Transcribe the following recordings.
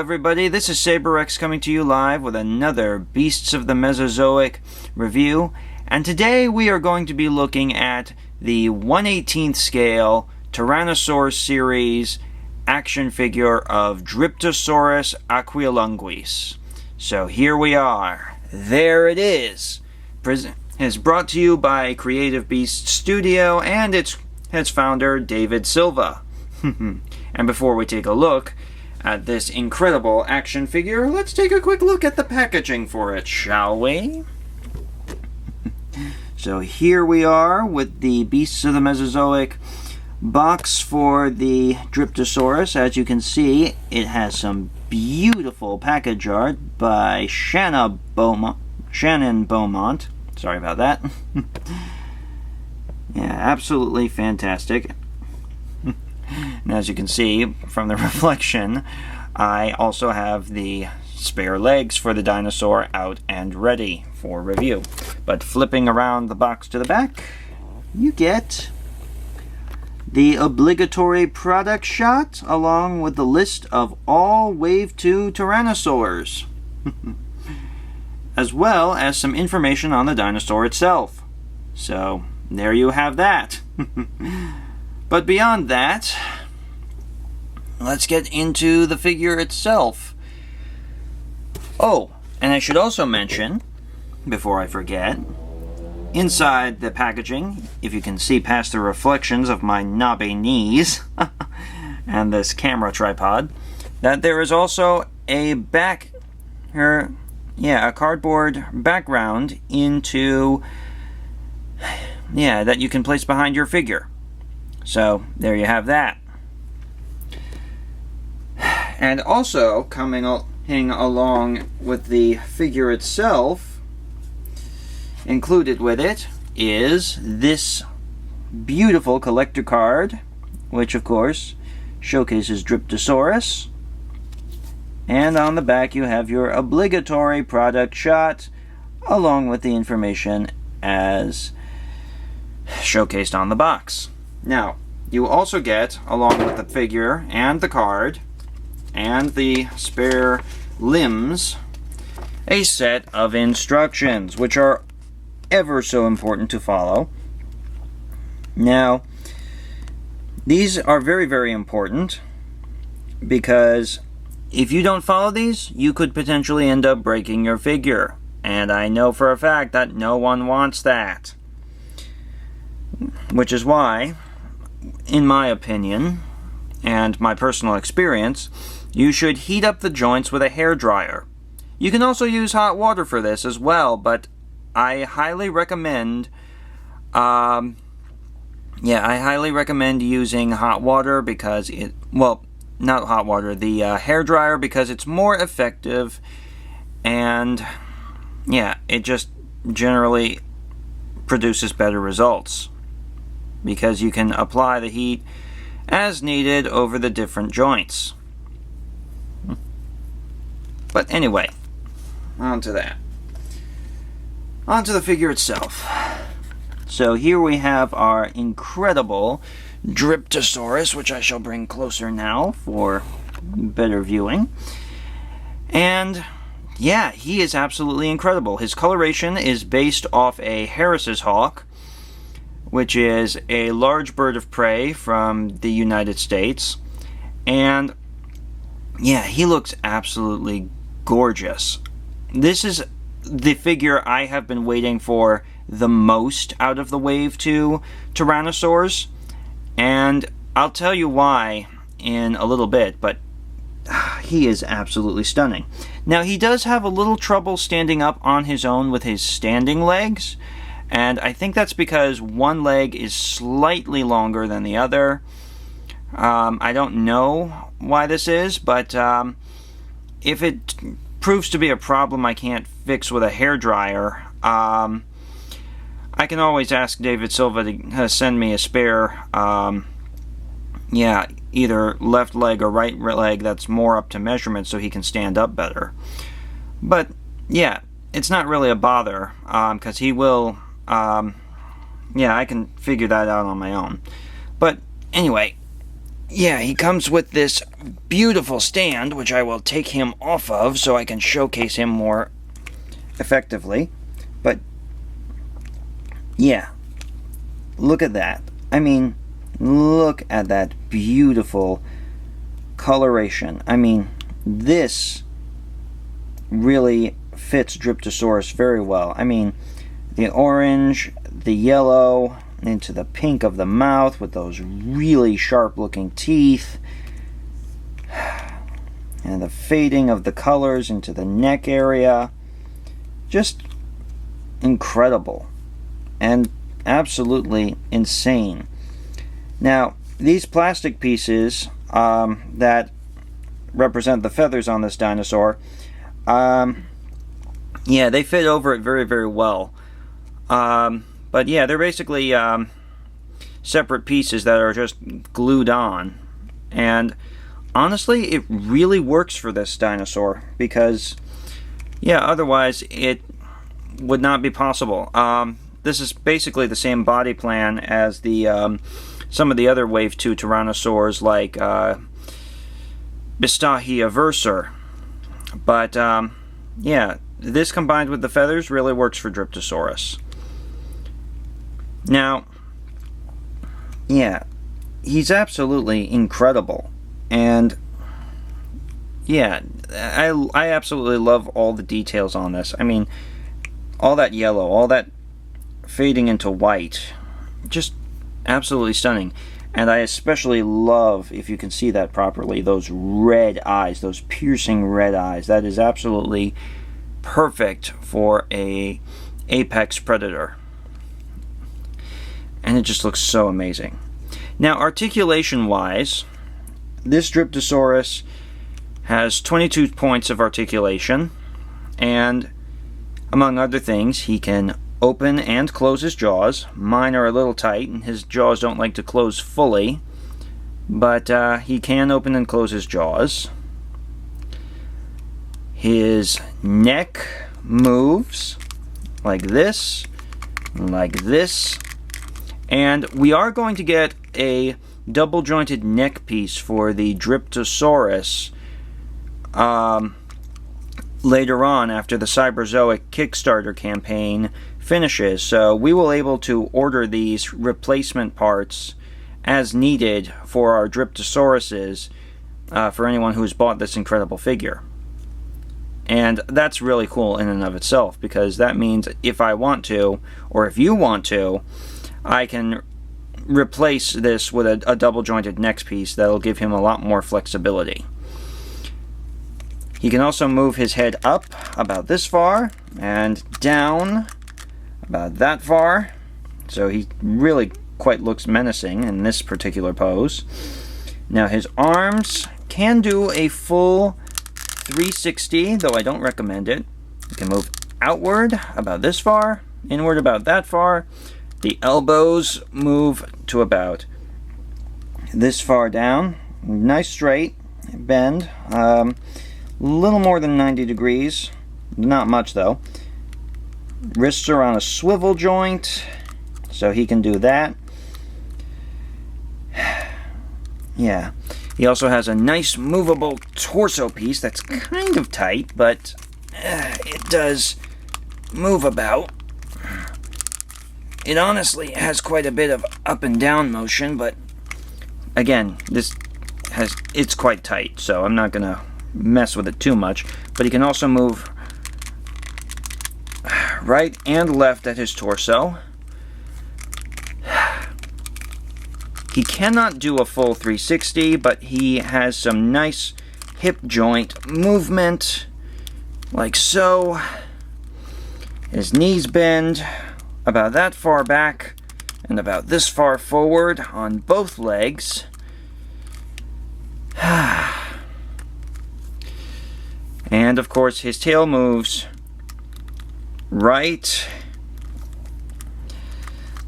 everybody, this is SaberX coming to you live with another Beasts of the Mesozoic review, and today we are going to be looking at the 1/18th scale Tyrannosaur series action figure of Dryptosaurus aquilunguis. So here we are. There it is. It's brought to you by Creative Beast Studio and its founder, David Silva. And before we take a look at this incredible action figure, let's take a quick look at the packaging for it, shall we? So here we are with the Beasts of the Mesozoic box for the Dryptosaurus. As you can see, it has some beautiful package art by Shannon Beaumont. Sorry about that. Yeah, absolutely fantastic. And as you can see from the reflection, I also have the spare legs for the dinosaur out and ready for review. But flipping around the box to the back, you get the obligatory product shot along with the list of all Wave 2 Tyrannosaurs, as well as some information on the dinosaur itself. So there you have that. But beyond that, let's get into the figure itself. Oh, and I should also mention, before I forget, inside the packaging, if you can see past the reflections of my knobby knees and this camera tripod, that there is also a cardboard background that you can place behind your figure. So there you have that. And also coming along with the figure itself, included with it is this beautiful collector card, which of course showcases Dryptosaurus. And on the back you have your obligatory product shot along with the information as showcased on the box. Now, you also get, along with the figure and the card and the spare limbs, a set of instructions, which are ever so important to follow. Now, these are very, very important because if you don't follow these, you could potentially end up breaking your figure. And I know for a fact that no one wants that. Which is why, in my opinion, and my personal experience, you should heat up the joints with a hairdryer. You can also use hot water for this as well, but I highly recommend using hot water because not hot water, the hairdryer, because it's more effective, and it just generally produces better results because you can apply the heat as needed over the different joints. But anyway, on to that. On to the figure itself. So here we have our incredible Dryptosaurus, which I shall bring closer now for better viewing. And yeah, he is absolutely incredible. His coloration is based off a Harris's hawk, which is a large bird of prey from the United States. And yeah, he looks absolutely gorgeous. This is the figure I have been waiting for the most out of the Wave 2 Tyrannosaurs, and I'll tell you why in a little bit, but he is absolutely stunning. Now, he does have a little trouble standing up on his own with his standing legs, and I think that's because one leg is slightly longer than the other. I don't know why this is, but if it proves to be a problem I can't fix with a hairdryer, I can always ask David Silva to send me a spare, either left leg or right leg that's more up to measurement so he can stand up better. But yeah, it's not really a bother, because he will, I can figure that out on my own. But anyway, yeah, he comes with this beautiful stand, which I will take him off of so I can showcase him more effectively. But yeah, look at that. I mean, look at that beautiful coloration. I mean, this really fits Dryptosaurus very well. I mean, the orange, the yellow, into the pink of the mouth with those really sharp looking teeth, and the fading of the colors into the neck area. Just incredible and absolutely insane. Now, these plastic pieces that represent the feathers on this dinosaur, yeah, they fit over it very, very well. But yeah, they're basically separate pieces that are just glued on. And honestly, it really works for this dinosaur because, yeah, otherwise it would not be possible. This is basically the same body plan as the some of the other Wave 2 Tyrannosaurs like Bistachia versor. But yeah, this combined with the feathers really works for Dryptosaurus. Now, yeah, he's absolutely incredible. And yeah, I absolutely love all the details on this. I mean, all that yellow, all that fading into white, just absolutely stunning. And I especially love, if you can see that properly, those red eyes, those piercing red eyes. That is absolutely perfect for a apex predator. And it just looks so amazing. Now, articulation-wise, this Dryptosaurus has 22 points of articulation, and among other things, he can open and close his jaws. Mine are a little tight, and his jaws don't like to close fully, but he can open and close his jaws. His neck moves like this, and we are going to get a double jointed neck piece for the Dryptosaurus later on after the Cyberzoic Kickstarter campaign finishes. So we will be able to order these replacement parts as needed for our Dryptosauruses for anyone who's bought this incredible figure. And that's really cool in and of itself, because that means if I want to, or if you want to, I can replace this with a double jointed neck piece that'll give him a lot more flexibility. He can also move his head up about this far and down about that far, so he really quite looks menacing in this particular pose. Now his arms can do a full 360, though I don't recommend it. He can move outward about this far, inward about that far. The elbows move to about this far down. Nice straight bend. Little more than 90 degrees. Not much though. Wrists are on a swivel joint, so he can do that. Yeah. He also has a nice movable torso piece that's kind of tight, but it does move about. It honestly has quite a bit of up and down motion, but again, it's quite tight, so I'm not gonna mess with it too much. But he can also move right and left at his torso. He cannot do a full 360, but he has some nice hip joint movement, like so. His knees bend about that far back and about this far forward on both legs. And of course his tail moves right,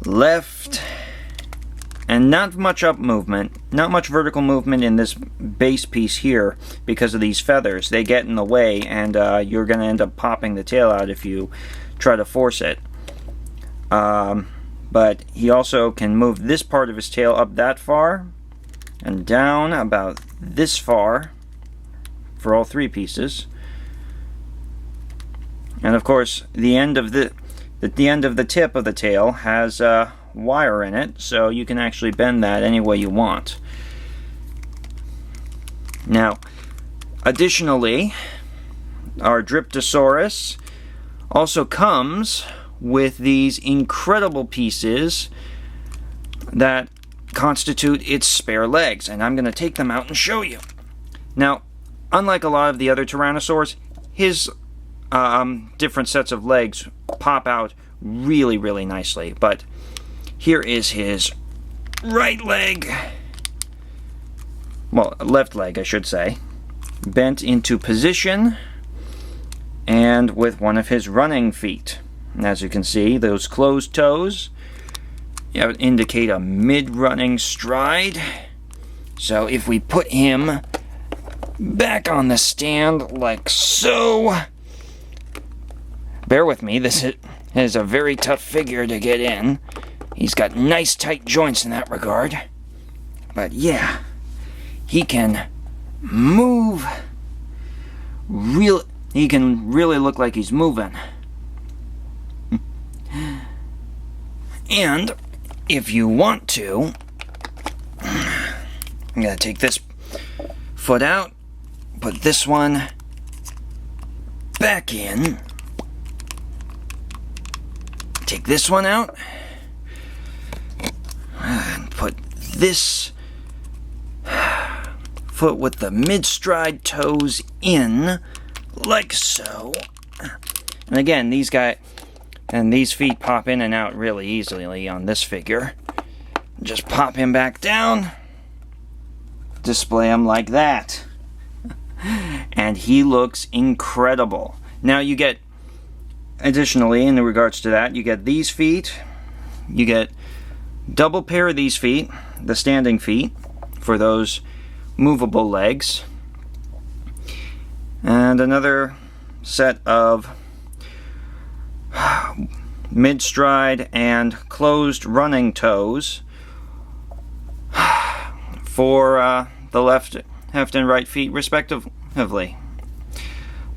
left, and not much up movement, not much vertical movement in this base piece here because of these feathers. They get in the way, and you're going to end up popping the tail out if you try to force it. But he also can move this part of his tail up that far, and down about this far for all three pieces. And of course, the end of the tip of the tail has a wire in it, so you can actually bend that any way you want. Now, additionally, our Dryptosaurus also comes with these incredible pieces that constitute its spare legs, and I'm going to take them out and show you. Now, unlike a lot of the other Tyrannosaurs, his different sets of legs pop out really, really nicely. But here is his right leg, well, left leg, I should say, bent into position, and with one of his running feet. And as you can see, those closed toes indicate a mid-running stride. So if we put him back on the stand like so, bear with me, this is a very tough figure to get in. He's got nice tight joints in that regard. But yeah, he can move. He can really look like he's moving. And if you want to, I'm going to take this foot out, put this one back in, take this one out, and put this foot with the mid-stride toes in, like so. And again, these feet pop in and out really easily on this figure. Just pop him back down, display him like that, and he looks incredible. Now you get, additionally, in regards to that, you get these feet, you get double pair of these feet, the standing feet, for those movable legs, and another set of mid-stride and closed running toes for the left and right feet respectively.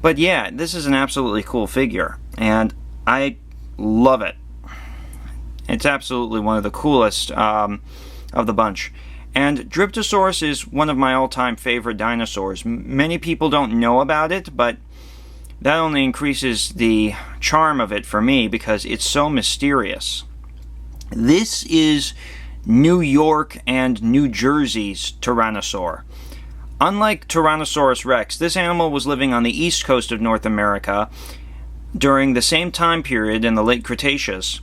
But yeah, this is an absolutely cool figure, and I love it. It's absolutely one of the coolest of the bunch. And Dryptosaurus is one of my all-time favorite dinosaurs. Many people don't know about it, but that only increases the charm of it for me because it's so mysterious. This is New York and New Jersey's Tyrannosaur. Unlike Tyrannosaurus rex, this animal was living on the east coast of North America during the same time period in the late Cretaceous.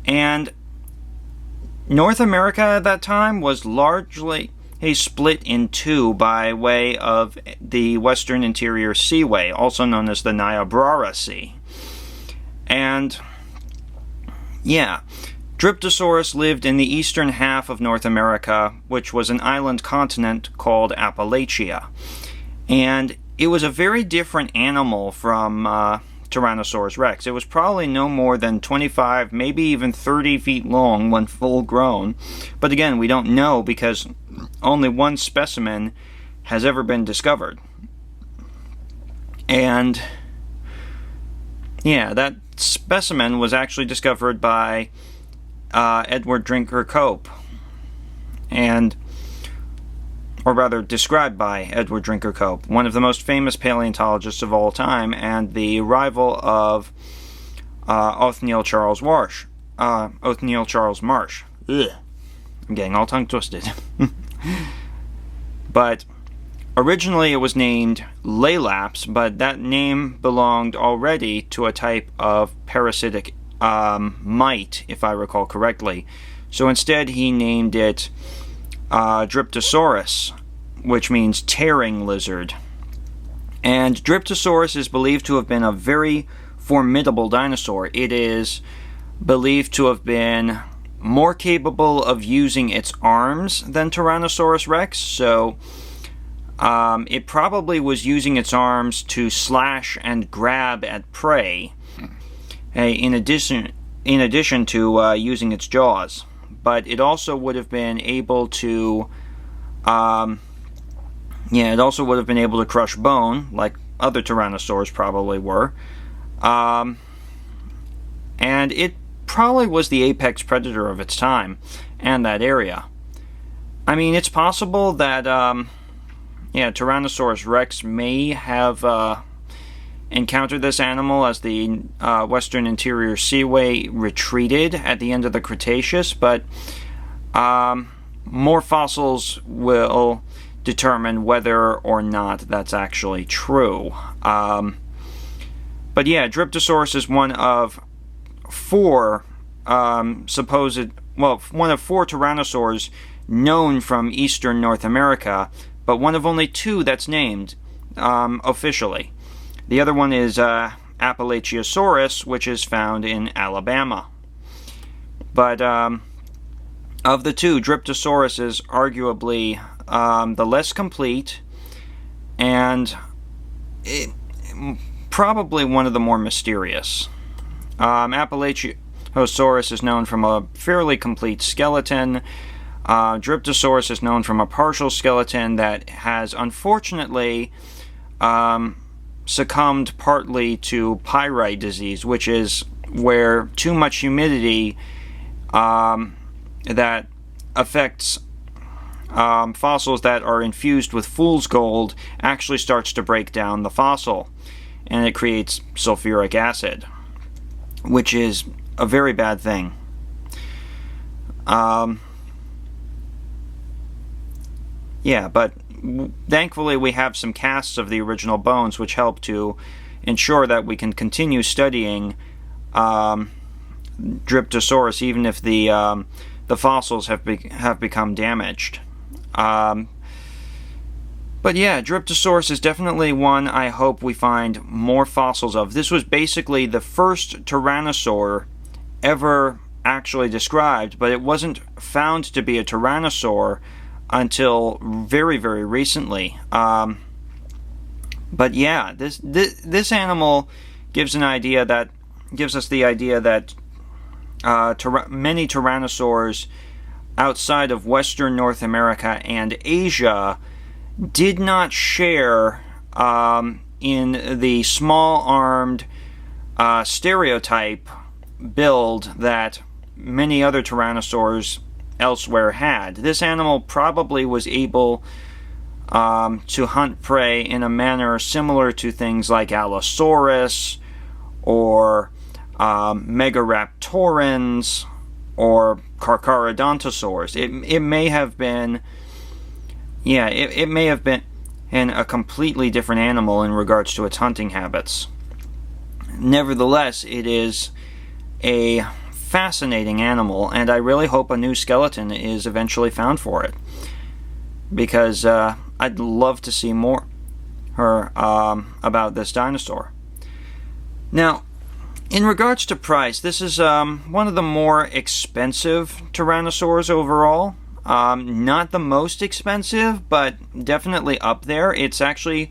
And North America at that time was largely split in two by way of the Western Interior Seaway, also known as the Niobrara Sea. And yeah, Dryptosaurus lived in the eastern half of North America, which was an island continent called Appalachia. And it was a very different animal from Tyrannosaurus rex. It was probably no more than 25, maybe even 30 feet long when full grown. But again, we don't know because only one specimen has ever been discovered. And yeah, that specimen was actually discovered by Edward Drinker Cope, or rather described by Edward Drinker Cope, one of the most famous paleontologists of all time, and the rival of Othniel Charles Marsh. Ugh. I'm getting all tongue twisted. But originally it was named Laelaps, but that name belonged already to a type of parasitic mite, if I recall correctly. So instead he named it Dryptosaurus, which means tearing lizard. And Dryptosaurus is believed to have been a very formidable dinosaur. It is believed to have been more capable of using its arms than Tyrannosaurus rex, so it probably was using its arms to slash and grab at prey, in addition to using its jaws. But it also would have been able to Yeah, it also would have been able to crush bone, like other tyrannosaurs probably were. And it probably was the apex predator of its time and that area. I mean, it's possible that, yeah, Tyrannosaurus rex may have encountered this animal as the Western Interior Seaway retreated at the end of the Cretaceous, but more fossils will determine whether or not that's actually true. But yeah, Dryptosaurus is one of four one of four tyrannosaurs known from eastern North America, but one of only two that's named officially. The other one is Appalachiosaurus, which is found in Alabama. But of the two, Dryptosaurus is arguably the less complete and probably one of the more mysterious. Appalachiosaurus is known from a fairly complete skeleton. Dryptosaurus is known from a partial skeleton that has unfortunately succumbed partly to pyrite disease, which is where too much humidity that affects fossils that are infused with fool's gold actually starts to break down the fossil, and it creates sulfuric acid, which is a very bad thing. Yeah, but thankfully we have some casts of the original bones which help to ensure that we can continue studying Dryptosaurus even if the fossils have become damaged. But yeah, Dryptosaurus is definitely one I hope we find more fossils of. This was basically the first tyrannosaur ever actually described, but it wasn't found to be a tyrannosaur until very, very recently. But yeah, this animal gives us the idea that many tyrannosaurs outside of Western North America and Asia did not share in the small-armed stereotype build that many other tyrannosaurs elsewhere had. This animal probably was able to hunt prey in a manner similar to things like Allosaurus or Megaraptorans or Carcharodontosaurs. It may have been, yeah, it may have been a completely different animal in regards to its hunting habits. Nevertheless, it is a fascinating animal, and I really hope a new skeleton is eventually found for it, because I'd love to see more about this dinosaur. Now, in regards to price, this is one of the more expensive tyrannosaurs overall. Not the most expensive, but definitely up there. It's actually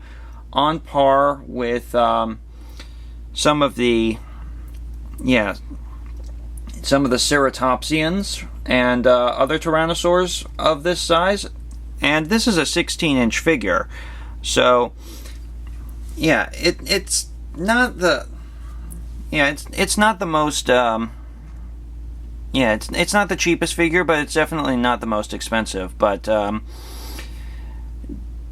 on par with some of the ceratopsians and other tyrannosaurs of this size. And this is a 16-inch figure. So, yeah, it's not the... Yeah, it's not the most... it's not the cheapest figure, but it's definitely not the most expensive. But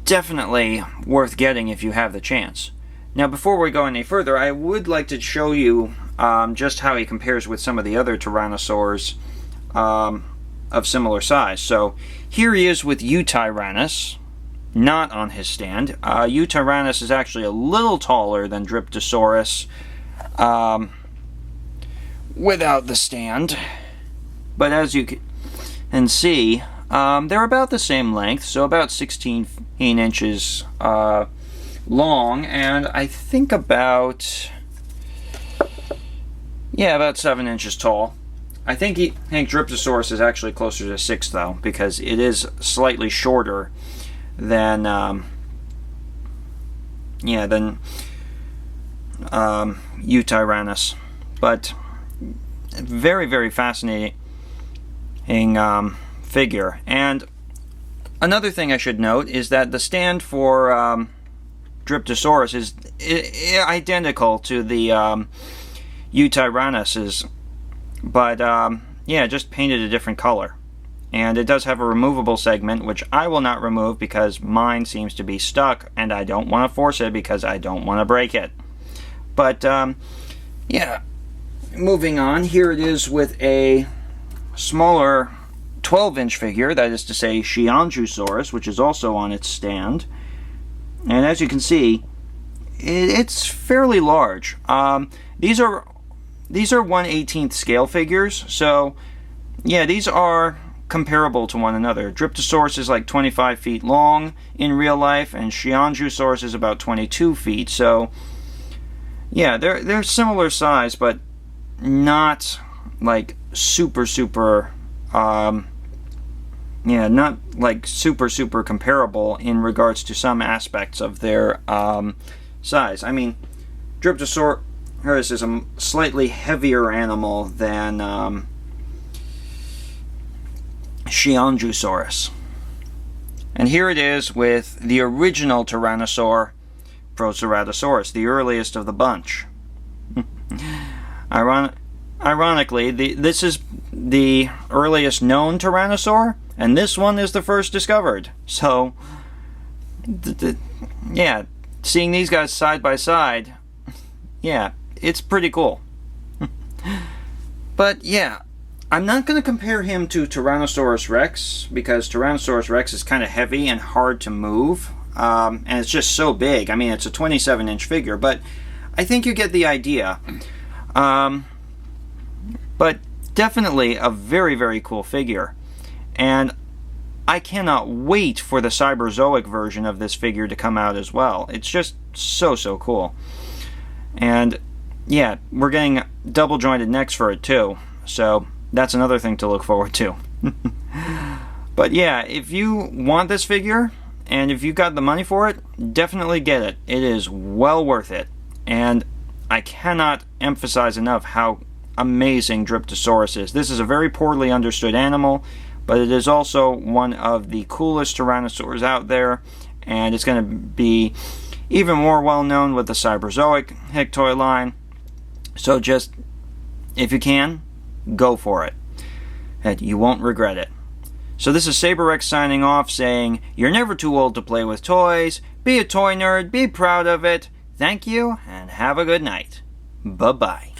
definitely worth getting if you have the chance. Now, before we go any further, I would like to show you just how he compares with some of the other tyrannosaurs of similar size. So, here he is with Eutyrannus, not on his stand. Eutyrannus is actually a little taller than Dryptosaurus without the stand. But as you can see, they're about the same length, so about 16 inches long, and I think about 7 inches tall. I think Dryptosaurus is actually closer to 6, though, because it is slightly shorter than Eutyrannus. But very, very fascinating figure. And Another thing I should note is that the stand for Dryptosaurus is identical to the Tyrannosaurus, but yeah, just painted a different color. And it does have a removable segment, which I will not remove because mine seems to be stuck, and I don't want to force it because I don't want to break it. But yeah, moving on, here it is with a smaller 12-inch figure, that is to say Xianjusaurus, which is also on its stand. And as you can see, it's fairly large. These are 1/18 scale figures, so yeah, these are comparable to one another. Dryptosaurus is like 25 feet long in real life, and Xianjusaurus is about 22 feet. So yeah, they're similar size, but not like super yeah, not like super comparable in regards to some aspects of their size. I mean, Dryptosaurus is a slightly heavier animal than Xianjusaurus. And here it is with the original Tyrannosaur, Proceratosaurus, the earliest of the bunch. Ironically, this is the earliest known Tyrannosaur, and this one is the first discovered. So, yeah, seeing these guys side by side, yeah, it's pretty cool. But yeah, I'm not going to compare him to Tyrannosaurus Rex, because Tyrannosaurus Rex is kind of heavy and hard to move, and it's just so big. I mean, it's a 27-inch figure, but I think you get the idea. But definitely a very cool figure. And I cannot wait for the Cyberzoic version of this figure to come out as well. It's just so cool. And yeah, we're getting double jointed necks for it too. So that's another thing to look forward to. But yeah, if you want this figure, and if you got the money for it, definitely get it. It is well worth it. And I cannot emphasize enough how amazing Dryptosaurus is. This is a very poorly understood animal, but it is also one of the coolest tyrannosaurs out there, and it's going to be even more well known with the Cyberzoic Hictoy line. So just, if you can, go for it. And you won't regret it. So this is SaberX signing off, saying, you're never too old to play with toys. Be a toy nerd, be proud of it. Thank you, and have a good night. Bye-bye.